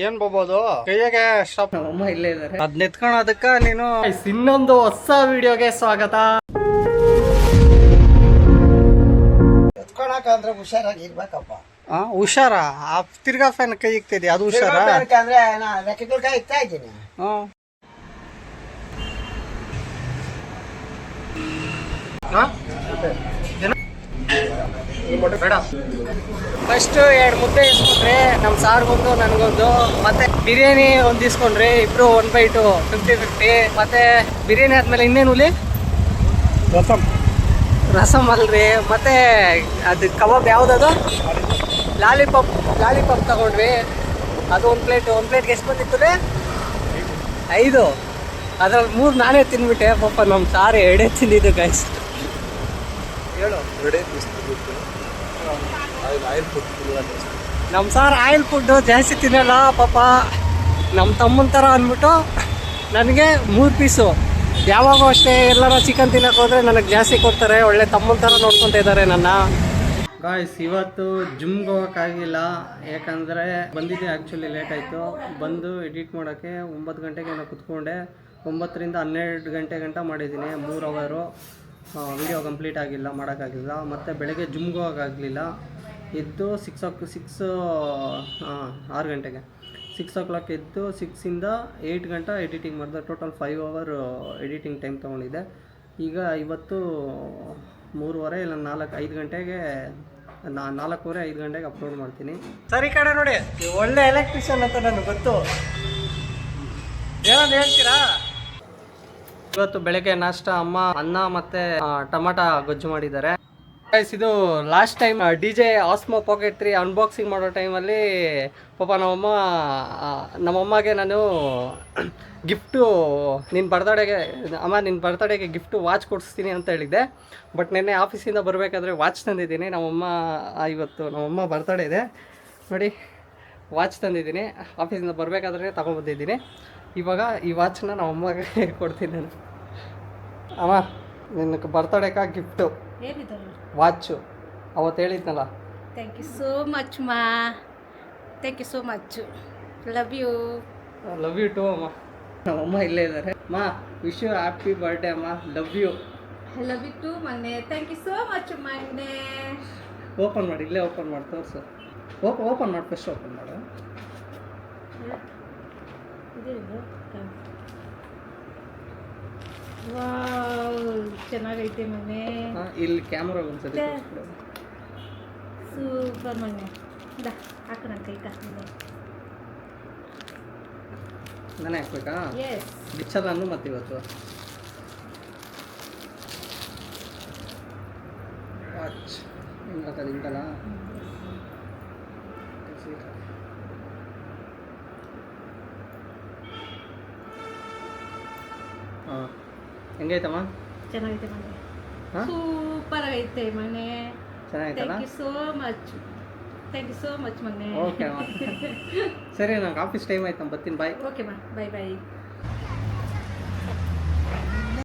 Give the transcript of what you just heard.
ಏನ್ ಬೋಬೋದು ಕೈಯಾಗೆ ಸ್ಟಾಪ್ ಅಮ್ಮ ಇಲ್ಲೇ ಇದಾರೆ. ಅದ್ ನೆತ್ಕೊಳೋದಕ್ಕ ನೀನು ಇನ್ನೊಂದು ಹೊಸ ವಿಡಿಯೋಗೆ ಸ್ವಾಗತ. ಎತ್ಕೊಳಕ ಅಂದ್ರೆ ಹುಷಾರಾಗಿ ಇರ್ಬೇಕಪ್ಪ. ಹುಷಾರ ತಿರ್ಗಾ ಫ್ಯಾನ್ ಕೈ ಇಕ್ತಿದ್ಯಾ ಅದು ಹುಷಾರ ಅಂದ್ರೆ ರೆಕ್ಕೆಗಳ ಕೈ ಇಕ್ತಾ ಇದ್ದೀನಿ. ಫಸ್ಟ್ 2 ಮುದ್ದೆ ಇಸ್ಕೊಂಡ್ರೆ ನಮ್ ಸಾರ್ಗೊಂದು ನನ್ಗೊಂದು, ಮತ್ತೆ ಬಿರಿಯಾನಿ ಒಂದ್ ಇಸ್ಕೊಂಡ್ರೆ ಇಬ್ರು 1/2 50-50. ಮತ್ತೆ ಬಿರಿಯಾನಿ ಆದ್ಮೇಲೆ ಇನ್ನೇನು ಹುಲಿ ರಸಮ್ ಅಲ್ರಿ. ಮತ್ತೆ ಅದು ಕಬಾಬ್ ಯಾವ್ದದು ಲಾಲಿಪಾಪ್ ತಗೊಂಡ್ವಿ. ಅದು ಒಂದು ಪ್ಲೇಟ್ಗೆ ಎಷ್ಟು ಬಂದಿತ್ತು ರೀ? 5. ಅದ್ರಲ್ಲಿ 3 ನಾನೇ ತಿನ್ಬಿಟ್ಟೆ. ಪಾಪ ನಮ್ಮ ಸಾರು 2 ತಿಂದಿದ್ದು ಗೈಸ್. ಹೇಳು ನಮ್ಮ ಸಾರ್ ಆಯಿಲ್ ಫುಡ್ಡು ಜಾಸ್ತಿ ತಿನ್ನಲ್ಲ ಪಾಪ. ನಮ್ಮ ತಮ್ಮನ ಥರ ಅಂದ್ಬಿಟ್ಟು ನನಗೆ 3 ಪೀಸು. ಯಾವಾಗೂ ಅಷ್ಟೇ ಎಲ್ಲರ ಚಿಕನ್ ತಿನ್ನಕ್ಕೆ ಹೋದರೆ ನನಗೆ ಜಾಸ್ತಿ ಕೊಡ್ತಾರೆ. ಒಳ್ಳೆ ತಮ್ಮನ ಥರ ನೋಡ್ಕೊತಾ ಇದ್ದಾರೆ ನನ್ನ. ಗಾಯ್ಸ್ ಇವತ್ತು ಜಿಮ್ಗೆ ಹೋಗೋಕ್ಕಾಗಿಲ್ಲ, ಯಾಕಂದರೆ ಬಂದಿದ್ದೆ ಆ್ಯಕ್ಚುಲಿ ಲೇಟ್ ಆಯಿತು. ಬಂದು ಎಡಿಟ್ ಮಾಡೋಕ್ಕೆ 9 ಗಂಟೆಗೆ ನಾನು ಕುತ್ಕೊಂಡೆ. 9 ರಿಂದ 12 ಗಂಟೆ ಗಂಟ ಮಾಡಿದ್ದೀನಿ. 3 ಅವರು ವಿಡಿಯೋ ಕಂಪ್ಲೀಟ್ ಆಗಿಲ್ಲ, ಮಾಡೋಕ್ಕಾಗಿಲ್ಲ. ಮತ್ತು ಬೆಳಗ್ಗೆ ಜಿಮ್ಗೆ ಹೋಗೋಕ್ಕಾಗಲಿಲ್ಲ. ಎದ್ದು 6 ಗಂಟೆಗೆ 6 o'clock ಎದ್ದು 6 ಇಂದ 8 ಗಂಟೆ ಎಡಿಟಿಂಗ್ ಮಾಡಿದೆ. ಟೋಟಲ್ 5 hour ಎಡಿಟಿಂಗ್ ಟೈಮ್ ತೊಗೊಂಡಿದ್ದೆ. ಈಗ ಇವತ್ತು 3:30 ಇಲ್ಲ 5 ಗಂಟೆಗೆ 4:45 ಗಂಟೆಗೆ ಅಪ್ಲೋಡ್ ಮಾಡ್ತೀನಿ. ಸರಿ ಕಡೆ ನೋಡಿ, ಒಳ್ಳೆ ಎಲೆಕ್ಟ್ರಿಷಿಯನ್ ಅಂತ ನನಗೆ ಗೊತ್ತು. ಏನಂತ ಹೇಳ್ತೀರಾ? ಇವತ್ತು ಬೆಳಗ್ಗೆ ನಾಷ್ಟ ಅಮ್ಮ ಅನ್ನ ಮತ್ತೆ ಟಮಾಟ ಗೊಜ್ಜು ಮಾಡಿದ್ದಾರೆ. ಇದು last time DJ Osmo pocket 3 unboxing ಮಾಡೋ ಟೈಮಲ್ಲಿ ಪಾಪ ನಮ್ಮಮ್ಮಗೆ ನಾನು ಗಿಫ್ಟು ನಿನ್ನ ಬರ್ತಡೇಗೆ ಗಿಫ್ಟು ವಾಚ್ ಕೊಡಿಸ್ತೀನಿ ಅಂತ ಹೇಳಿದ್ದೆ. ಬಟ್ ನೆನ್ನೆ ಆಫೀಸಿಂದ ಬರಬೇಕಾದ್ರೆ ವಾಚ್ ತಂದಿದ್ದೀನಿ. ಇವತ್ತು ನಮ್ಮಮ್ಮ ಬರ್ತಡೇ ಇದೆ ನೋಡಿ, ವಾಚ್ ತಂದಿದ್ದೀನಿ. ಆಫೀಸಿಂದ ಬರಬೇಕಾದ್ರೆ ತೊಗೊಂಬಂದಿದ್ದೀನಿ. ಇವಾಗ ಈ ವಾಚ್ನ ನಮ್ಮಮ್ಮಗೆ ಕೊಡ್ತೀನಿ ನಾನು. ಅಮ್ಮ ನಿನ್ನ ಬರ್ತಡೇಕ ಗಿಫ್ಟು ವಾಚು ಅವತ್ತು ಹೇಳಿದ್ನಲ್ಲ. ಥ್ಯಾಂಕ್ ಯು ಸೋ ಮಚ್ ಮಾ, thank you so much. Love you too ಅಮ್ಮ. ನಮ್ಮಮ್ಮ ಇಲ್ಲೇ ಇದ್ದಾರೆ. ಅಮ್ಮ ವಿಶ್ ಯು ಹ್ಯಾಪಿ ಬರ್ಡೇ ಅಮ್ಮ, love you. I love you too ಮೊನ್ನೆ. ಥ್ಯಾಂಕ್ ಯು ಸೋ ಮಚ್ ಮೊನ್ನೆ. ಓಪನ್ ಮಾಡಿ, ಇಲ್ಲೇ ಓಪನ್ ಮಾಡಿ ತೋರಿಸು. ಓಪನ್ ಮಾಡಿ, ಫಸ್ಟ್ ಓಪನ್ ಮಾಡು. ವಾವ್, ಚೆನ್ನಾಗೈತೆ ಮೊನ್ನೆ. ಇಲ್ಲಿ ಕ್ಯಾಮ್ರಾ ಒಂದ್ಸತಿ ಸೂಪರ್ ಮೊನ್ನೆ. ಹಾಕೋಣ ಕೈ ನಾನೇ ಹಾಕ್ಬೇಕಾ? ಎಸ್. ಬಿಚ್ಚಲ್ಲ ಅನ್ನು ಮತ್ತೆ ಇವತ್ತು ವಾಚ್ ಹಿಂಗೆ ಹಾಕೋದು ಹಿಂಗಲ್ಲ. ಹಾಂ, ಹೆಂಗೈತಮ್ಮ? ಚೆನ್ನಾಗೈತೆ ಮೊನ್ನೆ, ಸೂಪರ್ ಆಗೈತೆ ಮೊನ್ನೆ. ಚೆನ್ನಾಗೈತಲ್ಲ? ಥ್ಯಾಂಕ್ ಯು ಸೋ ಮಚ್ ಮೊನ್ನೆ. ಓಕೆ ಅಮ್ಮ. ಸರಿ, ನಂಗೆ ಆಫೀಸ್ ಟೈಮ್ ಆಯ್ತು, ನಾನು ಬರ್ತೀನಿ. ಬಾಯ್. ಓಕೆ ಮಾ, ಬೈ.